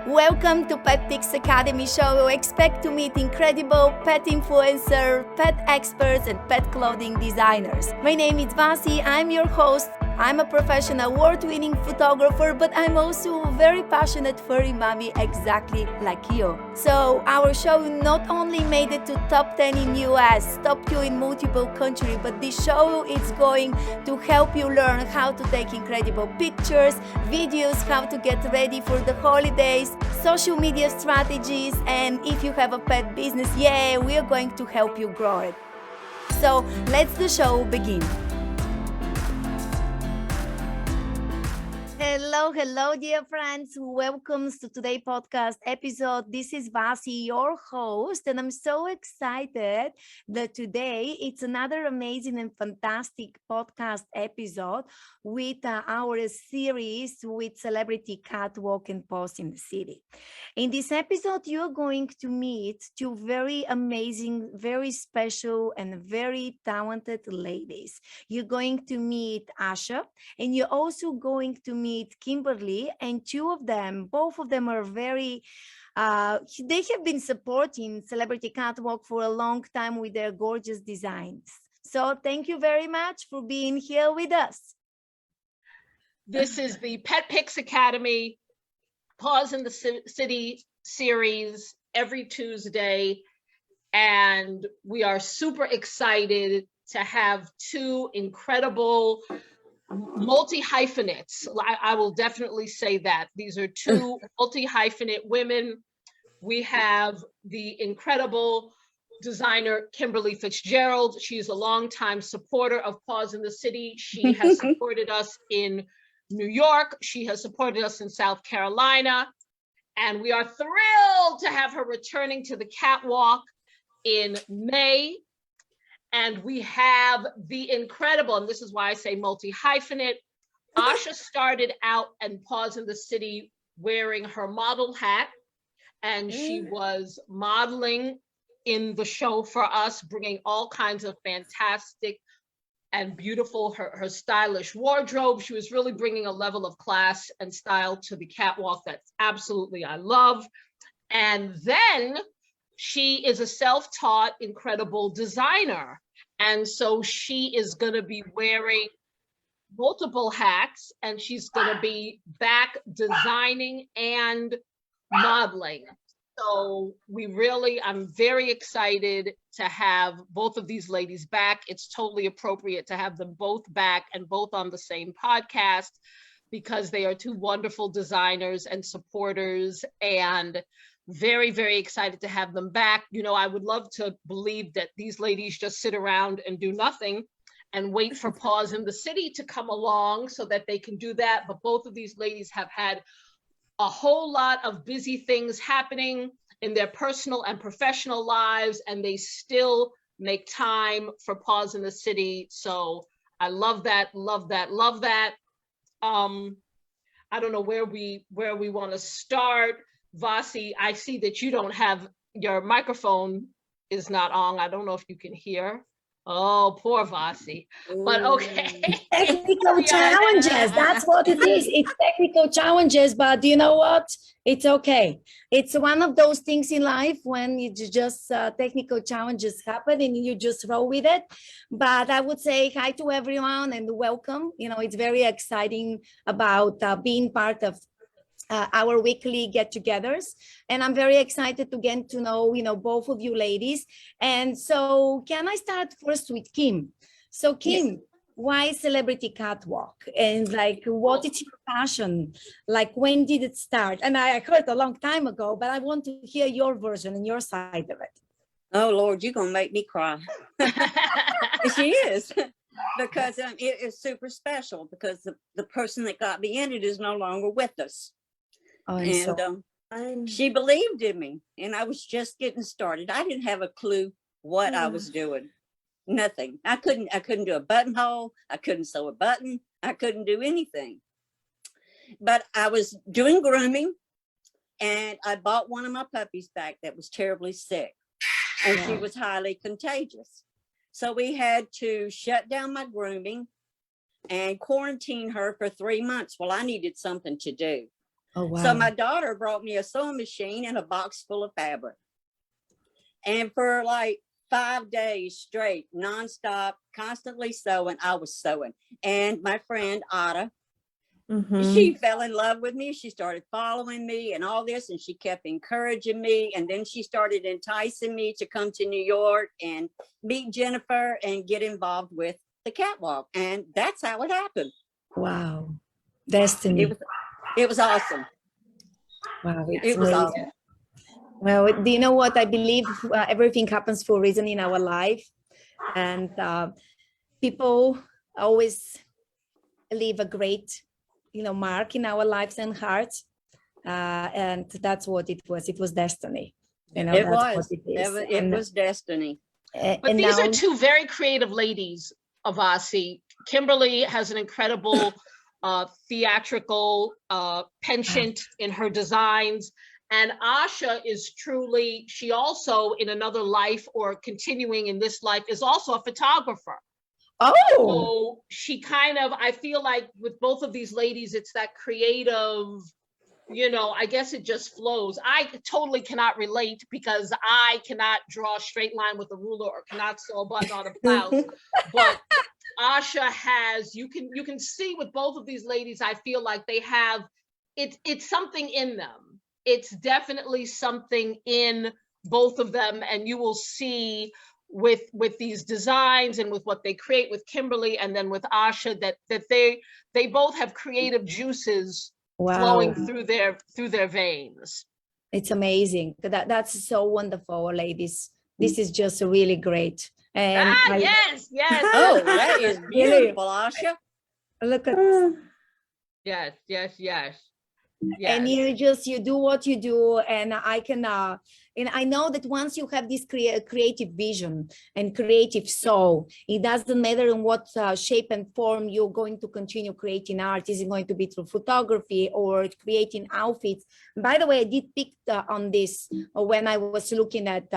Welcome to PetPIX Academy show. Expect to meet incredible pet influencers, pet experts, and pet clothing designers. My name is Vasi. I'm your host. I'm a professional award-winning photographer, but I'm also a very passionate furry mommy, exactly like you. So our show not only made it to top 10 in US, top 2 in multiple countries, but this show is going to help you learn how to take incredible pictures, videos, how to get ready for the holidays, social media strategies, and if you have a pet business, we are going to help you grow it. So let's the show begin. Hello, dear friends. Welcome to today's podcast episode. This is Vasi, your host, and I'm so excited that today it's another amazing and fantastic podcast episode with our series with Celebrity Catwalk and Paws in the City. In this episode, you're going to meet two very amazing, very special, and very talented ladies. You're going to meet Asha, and you're also going to meet Kimberly, and both of them are very, they have been supporting Celebrity Catwalk for a long time with their gorgeous designs. So thank you very much for being here with us. This is the PetPIX Academy Paws in the City series every Tuesday, and we are super excited to have two incredible multi-hyphenates. I will definitely say that. These are two multi-hyphenate women. We have the incredible designer, Kimberly Fitzgerald. She's a longtime supporter of Paws in the City. She has supported us in New York. She has supported us in South Carolina. And we are thrilled to have her returning to the catwalk in May. And we have the incredible, and this is why I say multi-hyphenate, Asha started out and Paws in the City wearing her model hat, and she was modeling in the show for us, bringing all kinds of fantastic and beautiful, her stylish wardrobe. She was really bringing a level of class and style to the catwalk that absolutely I love. And then she is a self-taught, incredible designer. And so she is going to be wearing multiple hats, and she's going to be back designing and modeling. So I'm very excited to have both of these ladies back. It's totally appropriate to have them both back and both on the same podcast because they are two wonderful designers and supporters, and very, very excited to have them back. You know, I would love to believe that these ladies just sit around and do nothing and wait for Paws in the City to come along so that they can do that. But both of these ladies have had a whole lot of busy things happening in their personal and professional lives, and they still make time for Paws in the City. So I love that, love that, love that. I don't know where we want to start. Vasi, I see that you don't have, your microphone is not on. I don't know if you can hear. Oh, poor Vasi. But okay. Technical challenges, that's what it is. It's technical challenges, but you know what? It's okay. It's one of those things in life when you just technical challenges happen and you just roll with it. But I would say hi to everyone and welcome. You know, it's very exciting about being part of our weekly get-togethers, and I'm very excited to get to know, both of you ladies. And so, can I start first with Kim? So, Kim, yes. Why Celebrity Catwalk? And what is your passion? When did it start? And I heard a long time ago, but I want to hear your version and your side of it. Oh Lord, you're gonna make me cry. She is. Because it is super special because the person that got me in it is no longer with us. Oh, and she believed in me, and I was just getting started. I didn't have a clue what I was doing. Nothing. I couldn't do a buttonhole. I couldn't sew a button. I couldn't do anything. But I was doing grooming, and I bought one of my puppies back that was terribly sick, and she was highly contagious. So we had to shut down my grooming and quarantine her for 3 months. Well, I needed something to do. Oh, wow. So my daughter brought me a sewing machine and a box full of fabric. And for like 5 days straight, nonstop, constantly sewing, I was sewing. And my friend Ada, she fell in love with me. She started following me and all this, and she kept encouraging me. And then she started enticing me to come to New York and meet Jennifer and get involved with the catwalk. And that's how it happened. Wow. Destiny. It was awesome. Wow, It was awesome. Well, do you know what? I believe everything happens for a reason in our life. And people always leave a great, mark in our lives and hearts. And that's what it was. It was destiny. It that's was. what it is. It was destiny. But these are two very creative ladies of Vasi. Kimberly has an incredible theatrical penchant in her designs. And Asha is truly, she also in another life or continuing in this life is also a photographer. Oh, so she kind of, I feel like with both of these ladies, it's that creative, I guess it just flows. I totally cannot relate because I cannot draw a straight line with a ruler or cannot sew a button on a blouse. But Asha has, you can see with both of these ladies, I feel like they have, it's something in them. It's definitely something in both of them. And you will see with these designs and with what they create with Kimberly and then with Asha that they both have creative juices flowing through their veins. It's amazing. That's so wonderful, ladies. This is just really great. And yes. Oh, that is beautiful, Asha. Look at this. Yes. And you do what you do, and I can and I know that once you have this creative vision and creative soul, it doesn't matter in what shape and form you're going to continue creating art. Is it going to be through photography or creating outfits? By the way, I did pick on this when I was looking at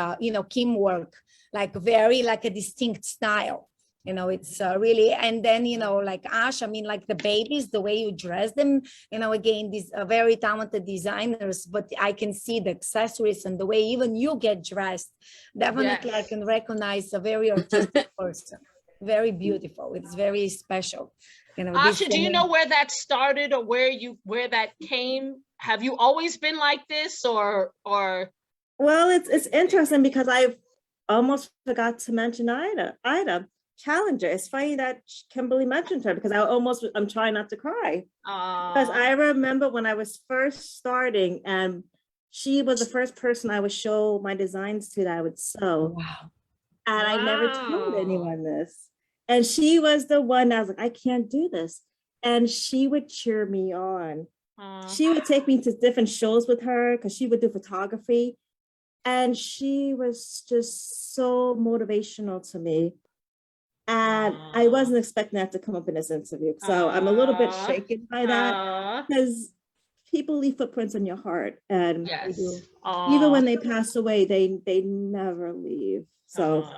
Kim work, like very like a distinct style. It's really, and then, like Ash, I mean, like the babies, the way you dress them, again, these are very talented designers, but I can see the accessories and the way even you get dressed. Definitely, yes. I can recognize a very artistic person. Very beautiful. It's very special. Asha, do you know where that started or where that came? Have you always been like this or? Well, it's interesting because I almost forgot to mention Ida. Challenger. It's funny that Kimberly mentioned her because I'm trying not to cry. Because I remember when I was first starting and she was the first person I would show my designs to that I would sew. Wow. And I never told anyone this. And she was the one that was like, I can't do this. And she would cheer me on. She would take me to different shows with her because she would do photography. And she was just so motivational to me. And I wasn't expecting that to come up in this interview. So I'm a little bit shaken by that because people leave footprints in your heart. And even when they pass away, they never leave. So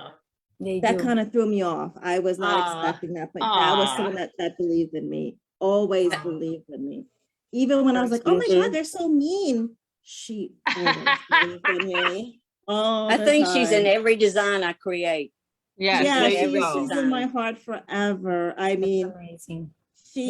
that kind of threw me off. I was not expecting that, but that was someone that believed in me, always believed in me. Even when I was like, oh my God, they're so mean. She always believed in me. I think she's in every design I create. She's in my heart forever. I mean, amazing. She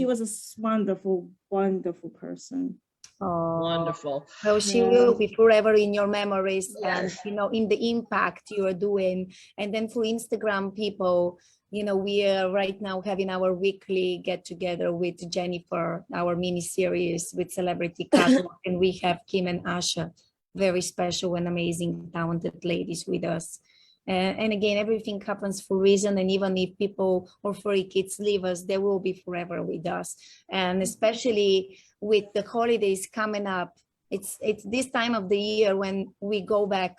was a wonderful, wonderful person. Oh, wonderful. So she will be forever in your memories and, in the impact you are doing. And then for Instagram people, we are right now having our weekly get together with Jennifer, our mini series with Celebrity Catwalk, and we have Kim and Asha, very special and amazing, talented ladies with us. And again, everything happens for a reason. And even if people or furry kids leave us, they will be forever with us. And especially with the holidays coming up, it's this time of the year when we go back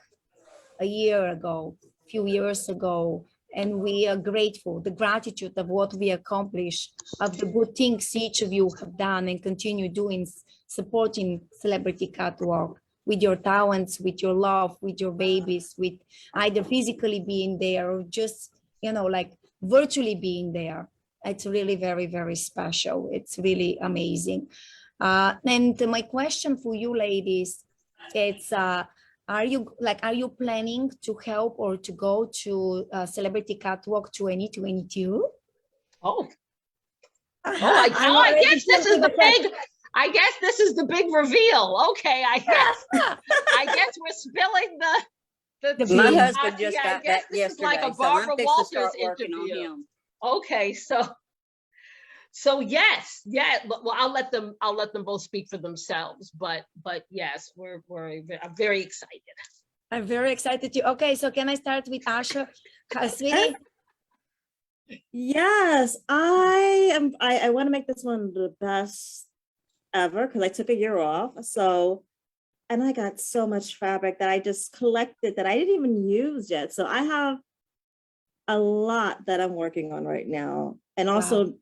a year ago, a few years ago, and we are grateful, the gratitude of what we accomplished, of the good things each of you have done and continue doing, supporting Celebrity Catwalk. With your talents, with your love, with your babies, with either physically being there or just, like virtually being there. It's really very, very special. It's really amazing. And my question for you ladies, it's are you planning to help or to go to Celebrity Catwalk 2022? Oh, I guess this is the big. I guess this is the big reveal. Okay, I guess we're spilling the My tea. husband just got back this is like yesterday, a so I'm Barbara fixing to Walters start working on interview. him. Okay, so yes, yeah. Well, I'll let them both speak for themselves. But yes, I'm very excited. I'm very excited too. Okay, so can I start with Asha? Sweetie? Yes, I want to make this one the best ever because I took a year off. So, and I got so much fabric that I just collected that I didn't even use yet. So I have a lot that I'm working on right now. And also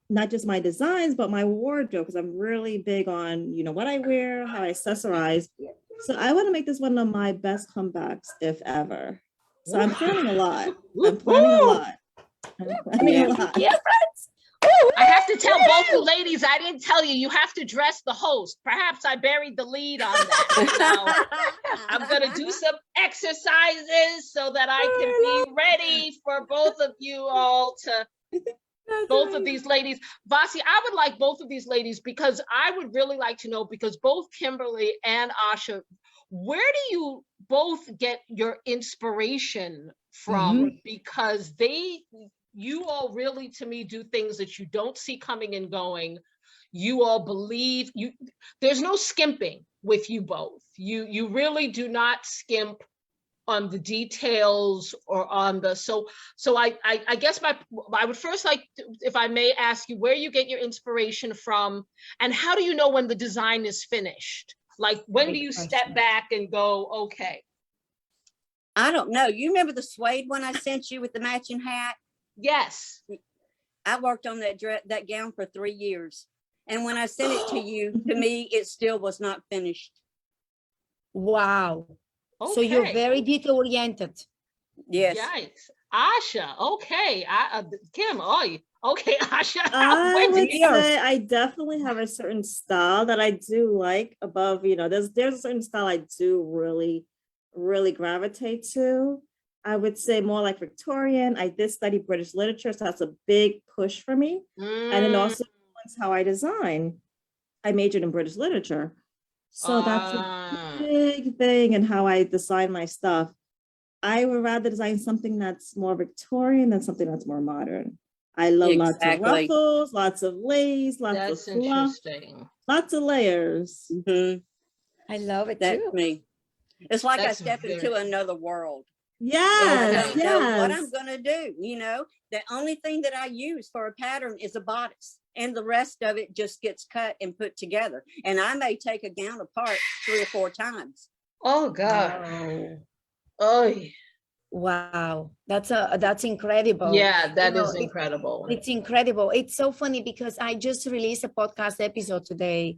not just my designs, but my wardrobe, because I'm really big on, what I wear, how I accessorize. So I want to make this one of my best comebacks, if ever. So I'm planning a lot. I'm planning a lot. Yeah, friends. I have to tell both you ladies, I didn't tell you, you have to dress the host. Perhaps I buried the lead on that. I'm going to do some exercises so that I can be ready for both of you all to, both of these ladies. Vasi, I would like both of these ladies because I would really like to know, because both Kimberly and Asha, where do you both get your inspiration from? Because you all really, to me, do things that you don't see coming and going. You all believe there's no skimping with you both. You really do not skimp on the details or on the, so I guess I would first like to, if I may ask you where you get your inspiration from and how do you know when the design is finished? Like when do you step back and go, okay. I don't know. You remember the suede one I sent you with the matching hat? Yes. I worked on that gown for 3 years. And when I sent it to you, to me, it still was not finished. Wow. Okay. So you're very detail oriented. Yes. Yikes. Asha, okay. Kim, okay, Asha. I would say I definitely have a certain style that I do like above, there's a certain style I do really, really gravitate to. I would say more like Victorian. I did study British literature, so that's a big push for me. And it also influenced how I design. I majored in British literature. So that's a big thing in how I design my stuff. I would rather design something that's more Victorian than something that's more modern. I love lots of ruffles, lots of lace, lots of fluff, lots of layers. I love it That's too. me. It's like I step into another world. Yes, I don't know what I'm going to do. The only thing that I use for a pattern is a bodice, and the rest of it just gets cut and put together. And I may take a gown apart 3 or 4 times. Oh God. Oh. Wow, that's incredible. Yeah, that is incredible. It's incredible. It's so funny because I just released a podcast episode today,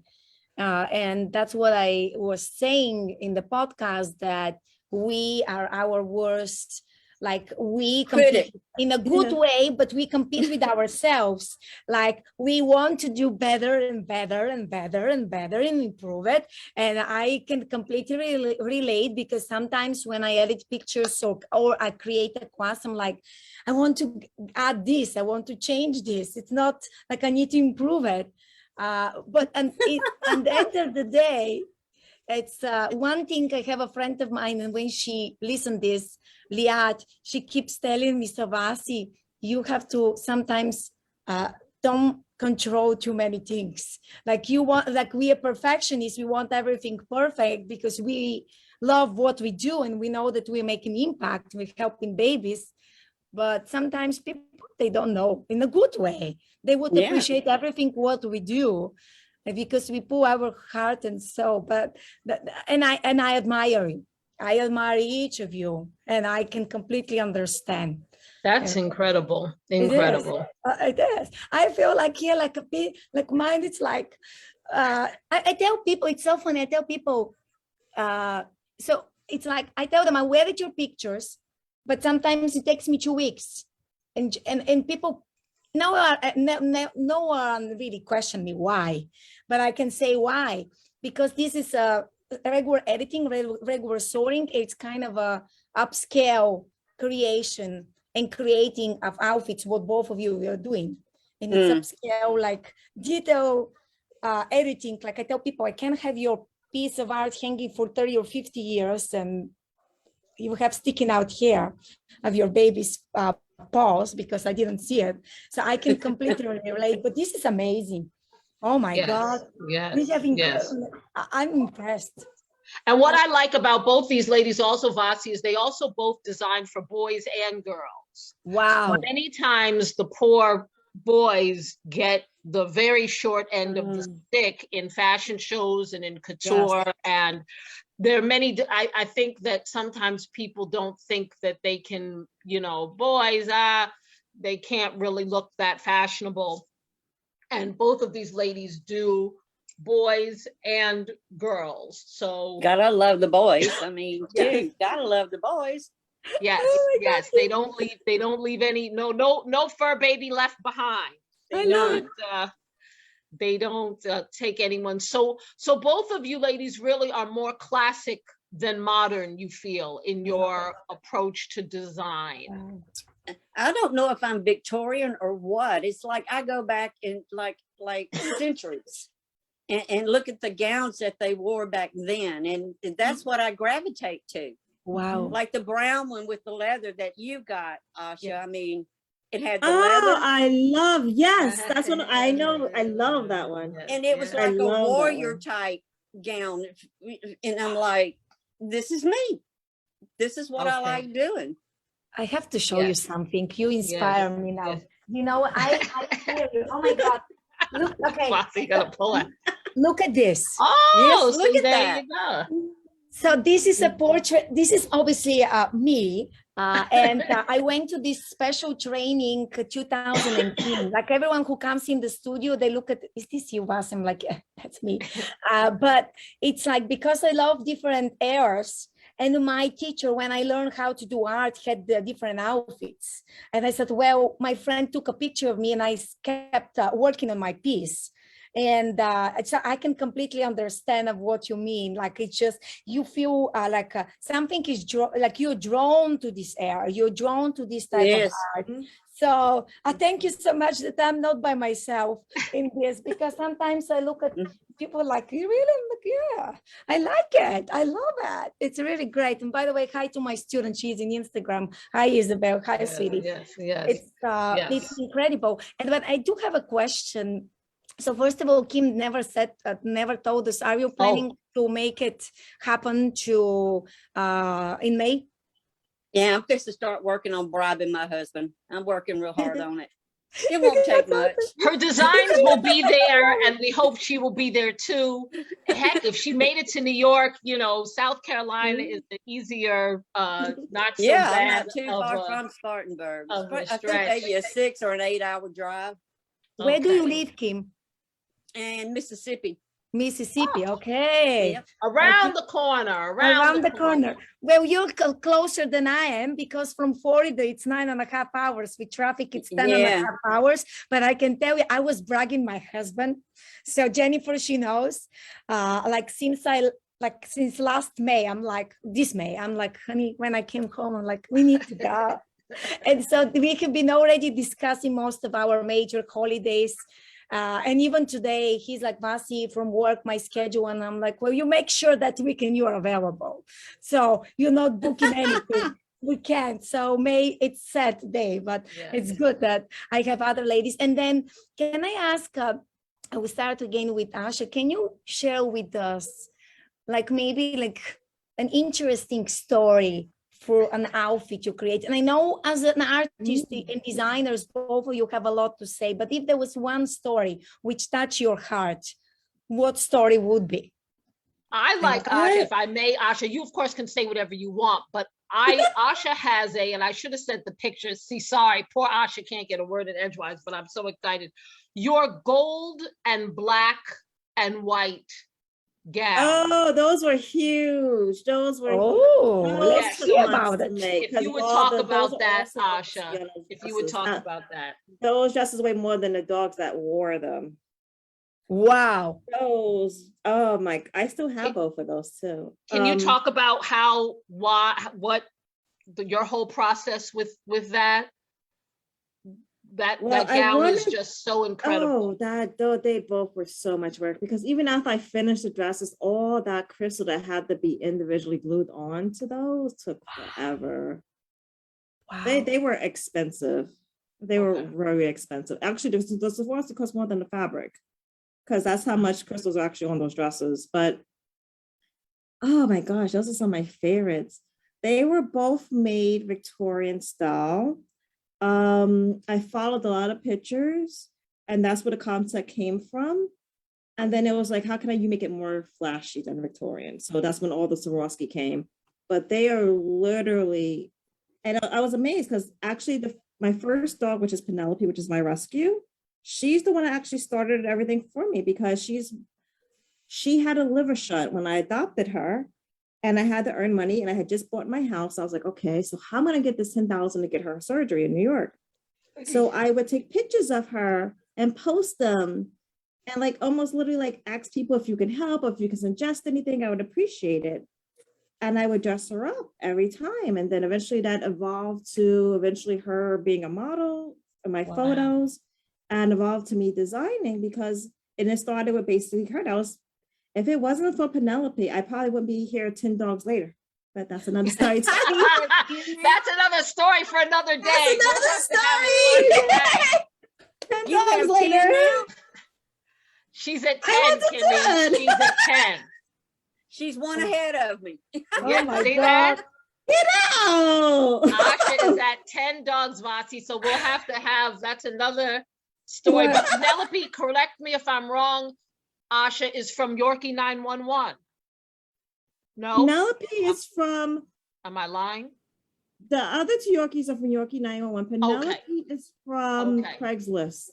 and that's what I was saying in the podcast, that we are our worst, like we compete in a good way, but we compete with ourselves. Like we want to do better and better and better and better and improve it. And I can completely relate, because sometimes when I edit pictures or I create a class, I'm like, I want to add this, I want to change this. It's not like I need to improve it. But at the end of the day, it's one thing. I have a friend of mine, and when she listened this, Liat, she keeps telling me, Vasi, you have to sometimes don't control too many things. Like we are perfectionists, we want everything perfect because we love what we do and we know that we're making impact, we're helping babies. But sometimes people, they don't know in a good way. They would appreciate everything what we do, because we put our heart and soul. And I admire you. I admire each of you, and I can completely understand. That's incredible. Incredible. It is. I feel like here, like a bit, like mine. It's like I tell people, it's so funny. I tell people, so it's like I tell them I will edit your pictures, but sometimes it takes me 2 weeks, and people no one really questioned me why, but I can say why, because this is a regular editing, regular sorting. It's kind of a upscale creation and creating of outfits, what both of you are doing. And it's upscale, like detail editing. Like I tell people, I can't have your piece of art hanging for 30 or 50 years and you have sticking out hair of your baby's paws because I didn't see it. So I can completely relate, but this is amazing. Oh my God. Yes. I'm impressed. And what I like about both these ladies also, Vasi, is they also both design for boys and girls. Wow. Many times the poor boys get the very short end of the stick in fashion shows and in couture. And there are many, I think that sometimes people don't think that they can, boys, they can't really look that fashionable. And both of these ladies do boys and girls. So gotta love the boys. I mean, too, gotta love the boys. Yes, yes. They don't leave any, no fur baby left behind. They don't take anyone. So both of you ladies really are more classic than modern, you feel, in your approach to design. I don't know if I'm Victorian or what. It's like I go back in like centuries and look at the gowns that they wore back then. And that's what I gravitate to. Wow. Like the brown one with the leather that you got, Asha. Yeah. I mean, it had the leather. I love, yes. That's what I know. I love that one. And it was like a warrior type gown. And I'm like, this is me. This is what I like doing. I have to show you something. You inspire me now. I hear you. Oh my God. Look, okay. You gotta pull it. Look at this. Oh, yes, look at that. You go. So this is a portrait. This is obviously me. And I went to this special training 2018. Like everyone who comes in the studio, they look at, is this you, Vasi? I'm like, yeah, that's me. But it's like, because I love different eras, and my teacher, when I learned how to do art, had the different outfits. And I said, well, my friend took a picture of me and I kept working on my piece. And so I can completely understand of what you mean. Like, it's just, you feel like something is like you're drawn to this era, you're drawn to this type of art. So I thank you so much that I'm not by myself in this, because sometimes I look at people like, you really look, yeah, I like it. I love it. It's really great. And by the way, hi to my student. She's in Instagram. Hi, Isabel. Hi, sweetie. Yes. It's incredible. And but I do have a question. So first of all, Kim never told us, are you planning to make it happen in May? Yeah, I'm fixing to start working on bribing my husband. I'm working real hard on it. It won't take much. Her designs will be there, and we hope she will be there too. Heck, if she made it to New York, South Carolina is the easier, not so bad. Not too far from Spartanburg. I think maybe a 6 or an 8 hour drive. Where do you live, Kim? In Mississippi. Okay. Yep. Around the corner. Well, you're closer than I am, because from Florida it's 9.5 hours. With traffic it's 10.5 hours. But I can tell you, I was bragging my husband. So Jennifer, she knows. Since last May, I'm like, honey, when I came home, I'm like, we need to go. And so we have been already discussing most of our major holidays. And even today, he's like, Vasi, from work, my schedule. And I'm like, well, you make sure that weekend you are available. So you're not booking anything. We can't. So May, it's sad today, but it's good that I have other ladies. And then can I ask, I will start again with Asha. Can you share with us, maybe an interesting story for an outfit you create? And I know as an artist and designers, both of you have a lot to say, but if there was one story which touched your heart, what story would be? I like Asha, if I may, Asha, you of course can say whatever you want, but Asha has and I should have sent the pictures. See, sorry, poor Asha can't get a word in edgewise, but I'm so excited. Your gold and black and white gown. Oh, those were huge. Those were Oh, those let's took hear months about to it. make, If 'cause you would all talk those about are that, also Asha, yellow if you would dresses. talk about that. Those dresses weigh more than the dogs that wore them. Wow. Those, oh my, I still have both of those too. Can you talk about your whole process with that? That gown is just so incredible. They both were so much work, because even after I finished the dresses, all that crystal that had to be individually glued on to those took forever. Wow. They were expensive. They were very expensive. Actually, the Swarovski cost more than the fabric, because that's how much crystals are actually on those dresses. But oh my gosh, those are some of my favorites. They were both made Victorian style. I followed a lot of pictures, and that's where the concept came from. And then it was like, how can you make it more flashy than Victorian? So that's when all the Swarovski came. But they are literally, and I was amazed, because actually my first dog, which is Penelope, which is my rescue, she's the one that actually started everything for me, because she had a liver shunt when I adopted her. And I had to earn money, and I had just bought my house. I was like, okay, so how am I gonna get this $10,000 to get her surgery in New York? So I would take pictures of her and post them, and like almost literally like ask people if you can help, or if you can suggest anything, I would appreciate it. And I would dress her up every time. And then eventually that evolved to eventually her being a model in my photos, and evolved to me designing, because it started with basically her. If it wasn't for Penelope, I probably wouldn't be here 10 dogs later. But that's another story. That's another story for another day. That's another story. 10 dogs later. She's at 10, Kimmy. She's at 10. She's one ahead of me. Yeah, my see God. That? Get out! Asha is at 10 dogs, Vasi. So we'll have to have, that's another story. But Penelope, correct me if I'm wrong, Asha is from Yorkie 911. No? Penelope is from... Am I lying? The other two Yorkies are from Yorkie 911. Penelope is from Craigslist.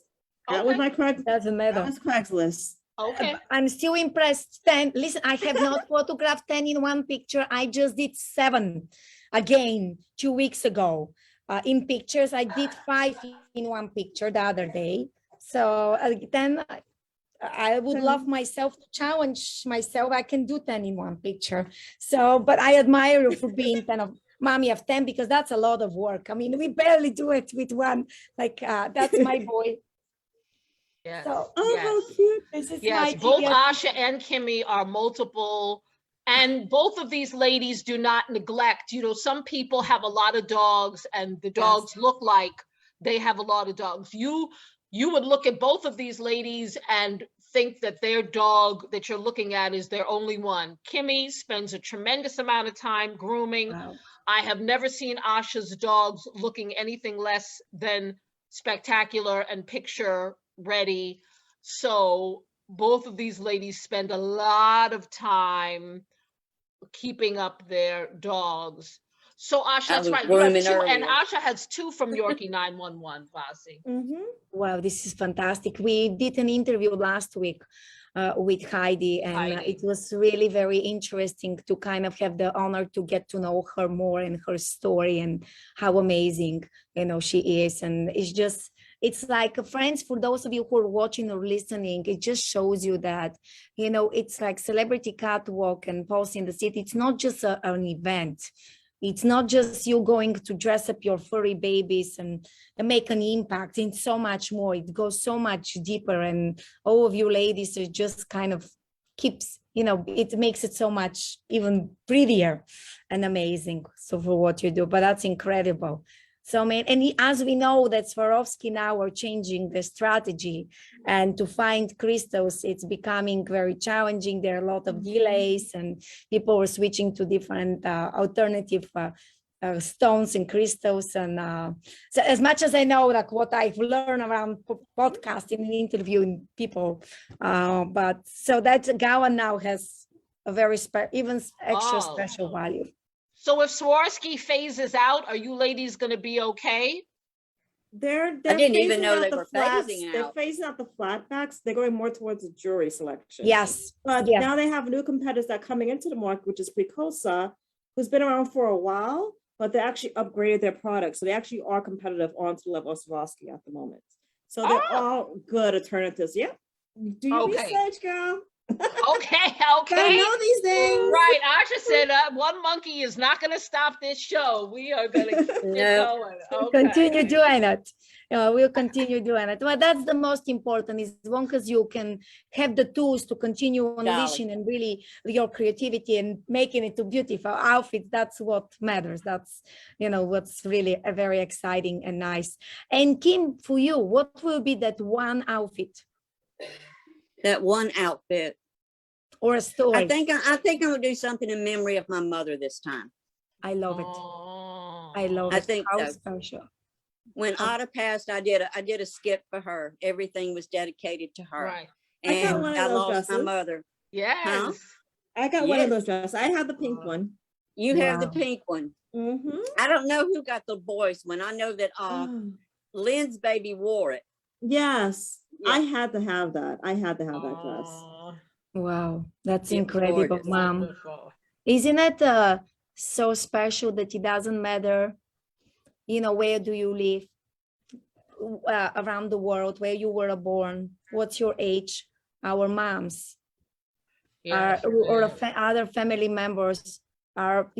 That was my Craigslist. Doesn't matter. That was Craigslist. Okay. I'm still impressed. 10. Listen, I have not photographed 10 in one picture. I just did 7 again 2 weeks ago. In pictures, I did 5 in one picture the other day. So then I would love myself to challenge myself. I can do 10 in one picture. So, but I admire you for being 10 of mommy of 10, because that's a lot of work. I mean, we barely do it with one. Like that's my boy. Yes. So, how cute. This is yes, both Asha and Kimmy are multiple, and both of these ladies do not neglect. You know, some people have a lot of dogs, and the dogs look like they have a lot of dogs. You would look at both of these ladies and think that their dog that you're looking at is their only one. Kimmy spends a tremendous amount of time grooming. Wow. I have never seen Asha's dogs looking anything less than spectacular and picture ready. So both of these ladies spend a lot of time keeping up their dogs. So Asha, that's right. You have 2, and Asha has 2 from Yorkie 911, Vasi. Wow, this is fantastic. We did an interview last week with Heidi, and it was really very interesting to kind of have the honor to get to know her more and her story and how amazing, you know, she is. And it's like friends, for those of you who are watching or listening, it just shows you that, you know, it's like Celebrity Catwalk and Paws in the City. It's not just an event. It's not just you going to dress up your furry babies and make an impact. It's so much more. It goes so much deeper. And all of you ladies, it just kind of keeps, you know, it makes it so much even prettier and amazing. So for what you do, but that's incredible. So, man, and as we know that Swarovski now are changing the strategy, and to find crystals, it's becoming very challenging. There are a lot of delays, and people are switching to different alternative stones and crystals. And so as much as I know, like what I've learned around podcasting and interviewing people, but so that gown now has a very even extra special value. So if Swarovski phases out, are you ladies going to be okay? They're I didn't even phasing know out they the were flats. phasing They're out. phasing out the flatbacks. They're going more towards the jewelry selection. Yes. But Yes. now they have new competitors that are coming into the market, which is Precosa, who's been around for a while, but they actually upgraded their products. So they actually are competitive onto the level of Swarovski at the moment. So they're all good alternatives. Yep. Do your Okay. research, girl. Okay. I know these things. Right. Asha said one monkey is not going to stop this show. We are going to keep it going. Okay. Continue doing it. We'll continue doing it. Well, that's the most important, is as long as you can have the tools to continue unleashing and really your creativity and making it to beautiful outfits. That's what matters. That's, what's really a very exciting and nice. And Kim, for you, what will be that one outfit? That one outfit. Or a story? I think I'm gonna do something in memory of my mother this time. I love it. I love it. I think How so. special. When Ada passed, I did a skit for her. Everything was dedicated to her. Right. And I lost my mother. Yes. Huh? I got one of those dresses. I have the pink one. You have the pink one. Mm-hmm. I don't know who got the boys one. I know that Lynn's baby wore it. Yes. Yeah. I had to have that. I had to have that dress. Wow, that's It's incredible, gorgeous. Mom. Wonderful. Isn't it so special that it doesn't matter, where do you live around the world, where you were born, what's your age? Our moms or other family members are,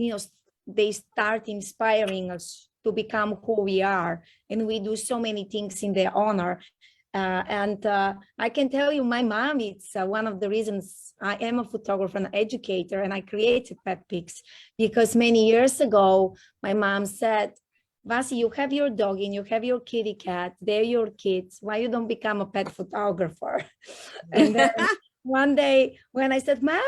they start inspiring us to become who we are, and we do so many things in their honor. And I can tell you, my mom, it's one of the reasons I am a photographer and educator, and I created PetPIX, because many years ago, my mom said, Vasi, you have your dog and you have your kitty cat, they're your kids, why you don't become a pet photographer? And then one day when I said, Mom,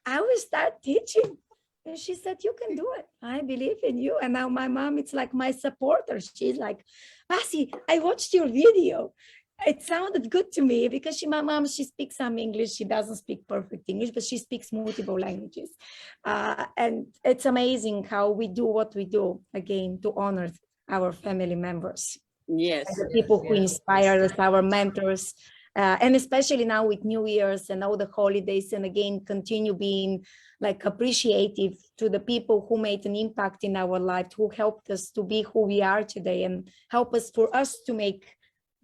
I will start teaching. And she said, you can do it. I believe in you. And now my mom, it's like my supporter. She's like, Vasi, I watched your video. It sounded good to me, because my mom, she speaks some English. She doesn't speak perfect English, but she speaks multiple languages. And it's amazing how we do what we do, again, to honor our family members. Yes. And the people who inspire us, our mentors. And especially now with New Year's and all the holidays, and again, continue being like appreciative to the people who made an impact in our life, who helped us to be who we are today, and help us to make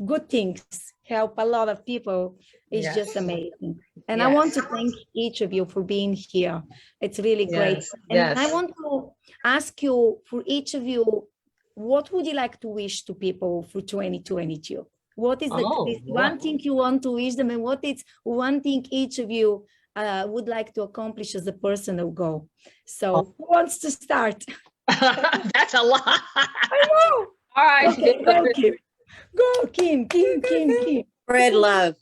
good things, help a lot of people. It's just amazing. And I want to thank each of you for being here. It's really great. And I want to ask you, for each of you, what would you like to wish to people for 2022? What is the one thing you want to wish them, and what is one thing each of you would like to accomplish as a personal goal? So who wants to start? That's a lot. I know. All right. Okay, go, Kim. Go, Kim. Spread love.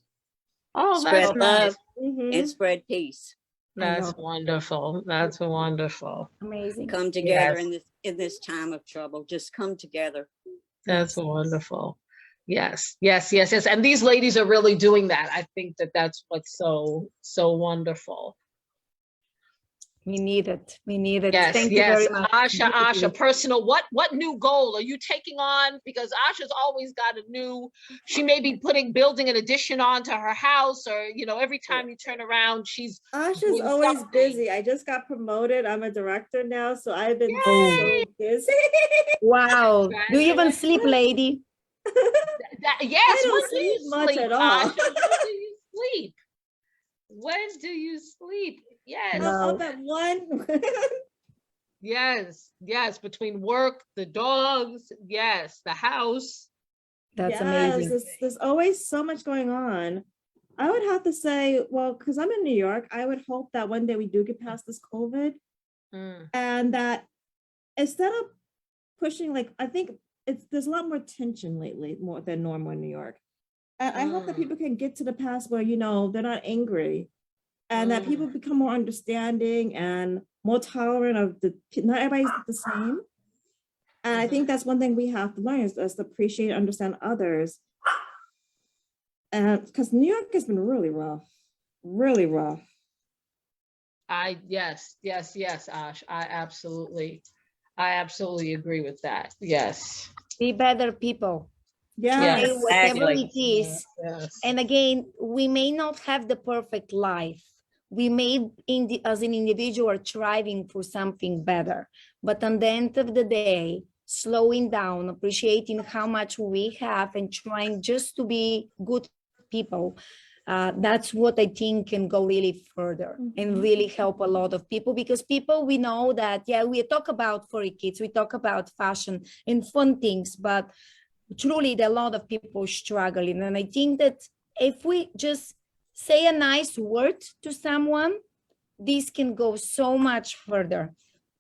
Oh, spread love Mm-hmm. and spread peace. That's wonderful. That's wonderful. Amazing. Come together in this time of trouble. Just come together. That's wonderful. Yes. And these ladies are really doing that. I think that's what's so wonderful. We need it. Yes, Thank you very much. Asha, personal. What new goal are you taking on? Because Asha's always got she may be building an addition onto her house, or every time you turn around, Asha's always busy. I just got promoted. I'm a director now, so I've been so busy. Wow. Do you even sleep, lady? Yes. I don't sleep much at all. Asha, when do you sleep? When do you sleep? Yes. All that one. Yes. Between work, the dogs, the house. That's amazing. There's always so much going on. I would have to say, well, because I'm in New York, I would hope that one day we do get past this COVID, and that instead of pushing, I think there's a lot more tension lately, more than normal in New York. And I hope that people can get to the past where, they're not angry, and that people become more understanding and more tolerant of not everybody's the same. And I think that's one thing we have to learn is to appreciate and understand others. And because New York has been really rough. Yes, Ash. I absolutely agree with that. Yes. Be better people. Yeah. try whatever Exactly. it is. Yes. And again, we may not have the perfect life. We may, as an individual, are striving for something better. But at the end of the day, slowing down, appreciating how much we have, and trying just to be good people, that's what I think can go really further and really help a lot of people. Because people, we know that, yeah, we talk about furry kids, we talk about fashion and fun things, but truly there are a lot of people struggling. And I think that if we just say a nice word to someone, this can go so much further.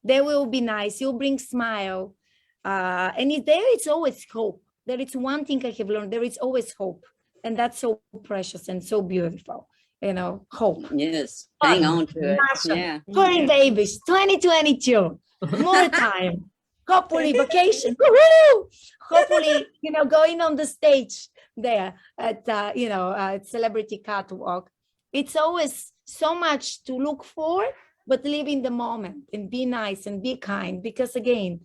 They will be nice, you'll bring smile. And it's always hope. There is one thing I have learned, there is always hope. And that's so precious and so beautiful, hope. Yes, hang on to it. Passion. Yeah. Furry babies, 2022, more time. Hopefully vacation. Woo-hoo! Hopefully, going on the stage there at, at Celebrity Catwalk. It's always so much to look for, but live in the moment and be nice and be kind. Because again,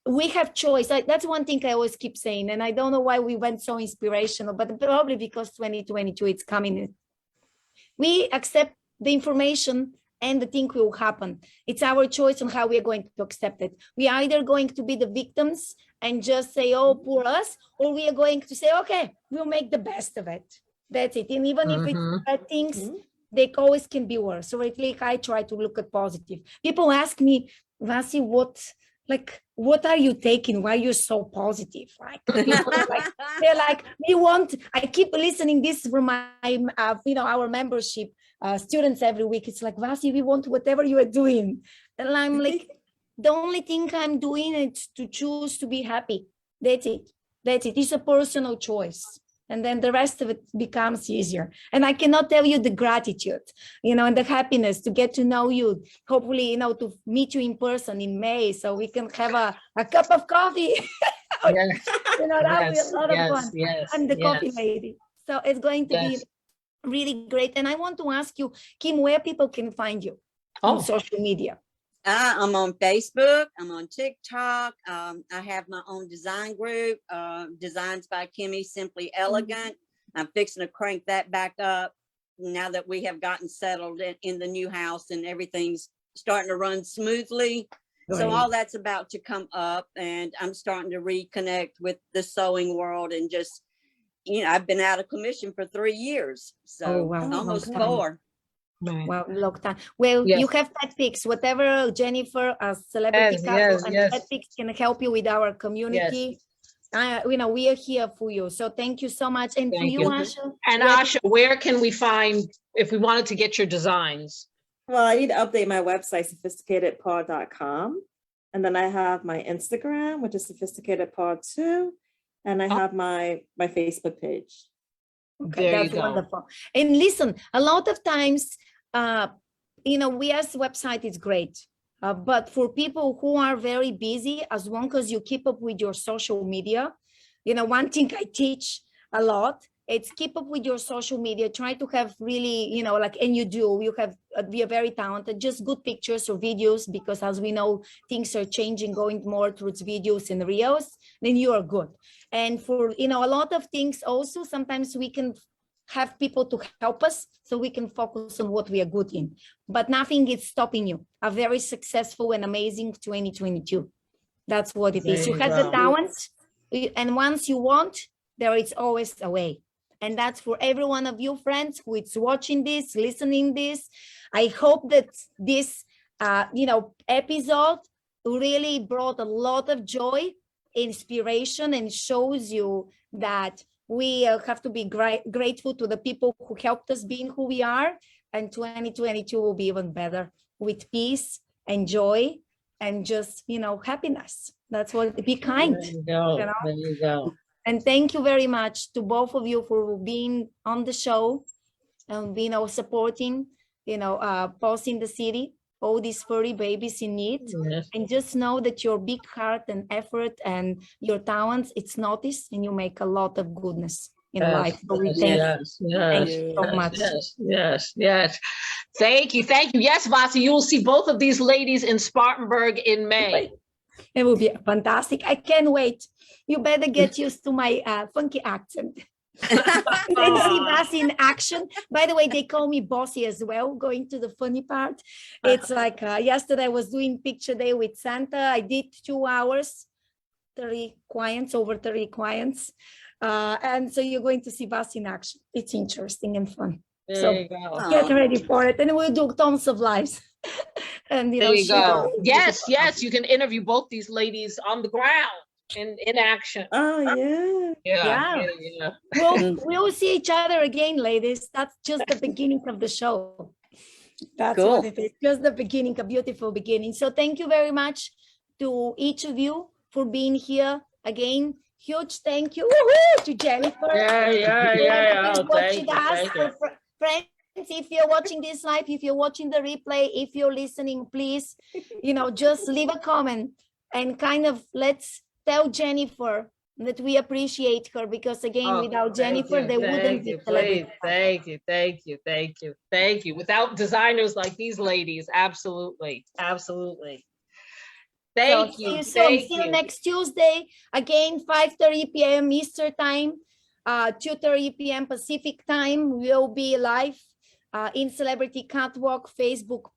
we have choice. That's one thing I always keep saying, and I don't know why we went so inspirational, but probably because 2022 it's coming. We accept the information and the thing will happen. It's our choice on how we are going to accept it. We are either going to be the victims and just say, oh, poor us, or we are going to say, okay, we'll make the best of it. That's it. And even if it's bad things, they always can be worse. So I try to look at positive. People ask me, Vasi, what are you taking? Why are you so positive? They're like, I keep listening this from my, our membership students every week. It's like, Vasi, we want whatever you are doing. And I'm like, the only thing I'm doing is to choose to be happy. That's it. It's a personal choice. And then the rest of it becomes easier. And I cannot tell you the gratitude, and the happiness to get to know you, hopefully, to meet you in person in May, so we can have a cup of coffee. Yes. That would be a lot of fun. Yes. I'm the coffee lady. So it's going to be really great. And I want to ask you, Kim, where people can find you on social media? I'm on Facebook. I'm on TikTok. I have my own design group, Designs by Kimmy, Simply Elegant. I'm fixing to crank that back up now that we have gotten settled in the new house and everything's starting to run smoothly. Great. So all that's about to come up, and I'm starting to reconnect with the sewing world, and just, I've been out of commission for 3 years. So almost 4. Right. Well, long time. Well, you have PetPIX, whatever Jennifer, Celebrity Catwalk, and PetPIX can help you with our community. We are here for you. So thank you so much. And for you, Asha. And Asha, where can we find, if we wanted to get your designs? Well, I need to update my website, sophisticatedpaw.com. And then I have my Instagram, which is sophisticatedpaw2. And I have my Facebook page. Okay, that's wonderful. And listen, a lot of times, WeAre's website is great, but for people who are very busy, as long as you keep up with your social media, one thing I teach a lot, it's keep up with your social media, try to have really, and you have, we are very talented, just good pictures or videos, because as we know, things are changing, going more towards videos and reels, then you are good. And for, a lot of things also, sometimes we can have people to help us so we can focus on what we are good in, but nothing is stopping you. A very successful and amazing 2022. That's what it is. You have the talent, and once you want, there is always a way. And that's for every one of you friends who is watching this, listening this. I hope that this, episode really brought a lot of joy, inspiration, and shows you that we have to be grateful to the people who helped us being who we are. And 2022 will be even better with peace and joy and just, happiness. That's what, be kind. There you go. There you go. And thank you very much to both of you for being on the show and, supporting, Paws in the City, all these furry babies in need. Yes. And just know that your big heart and effort and your talents, it's noticed, and you make a lot of goodness in life. So we thank you so much. Yes. Thank you. Yes, Vasi, you will see both of these ladies in Spartanburg in May. It will be fantastic. I can't wait. You better get used to my funky accent. And see Vasi in action. By the way, they call me Bossy as well, going to the funny part. It's like yesterday I was doing picture day with Santa. I did 2 hours, 30 clients, over 30 clients. And so you're going to see Vasi in action. It's interesting and fun. There you go. Get ready for it. And we'll do tons of lives. And There you go. Yes, yes. You can interview both these ladies on the ground in action. Oh, yeah. We'll see each other again, ladies. That's just the beginning of the show. That's Cool. what it is. Just the beginning, a beautiful beginning. So thank you very much to each of you for being here again. Huge thank you to Jennifer. Yeah. Oh, Watching thank you. us. Friends, if you're watching this live, if you're watching the replay, if you're listening, please, just leave a comment and kind of let's tell Jennifer that we appreciate her, because again, without Jennifer, there wouldn't be Celebrity. Thank you. Without designers like these ladies, absolutely. Thank you. See you next Tuesday, again, 5:30 p.m. Eastern time, 2:30 p.m. Pacific time. We'll be live in Celebrity Catwalk Facebook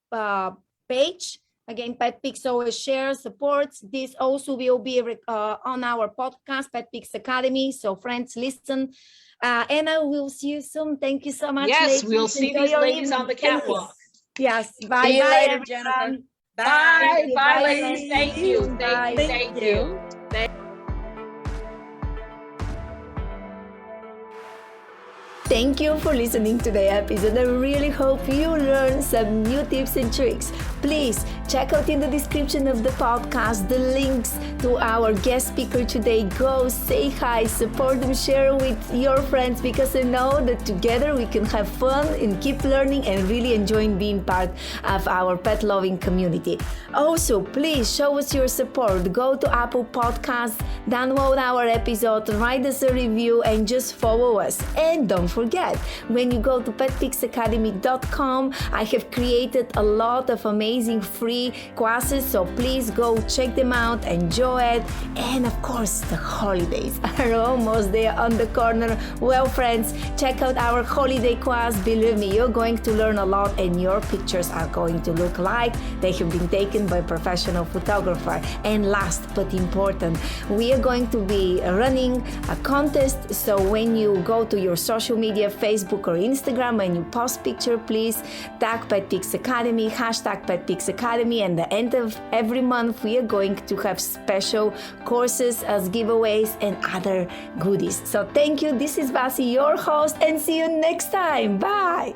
page. Again, PetPIX always shares, supports. This also will be on our podcast, PetPIX Academy. So friends, listen. And I will see you soon. Thank you so much. Yes, ladies. we'll see Enjoy these your ladies evening. on the catwalk. Yes. Bye. See you bye, later, everyone. Jennifer. Bye, Bye, ladies. Thank you. Thank you. Thank you for listening to the episode. I really hope you learned some new tips and tricks. Please check out in the description of the podcast the links to our guest speaker today. Go say hi, support them, share with your friends, because I know that together we can have fun and keep learning and really enjoying being part of our pet loving community. Also, please show us your support. Go to Apple Podcasts, download our episode, write us a review, and just follow us. And don't forget, when you go to petpixacademy.com, I have created a lot of amazing free classes, so please go check them out, enjoy it. And of course, the holidays are almost there on the corner. Well, friends, check out our holiday class. Believe me, you're going to learn a lot, and your pictures are going to look like they have been taken by a professional photographer. And last but important, we are going to be running a contest. So when you go to your social media, Facebook or Instagram, and you post picture, please tag PetPIX Academy, hashtag PetPIX Academy, and at the end of every month we are going to have special courses as giveaways and other goodies. So thank you. This is Vasi, your host, and see you next time. Bye.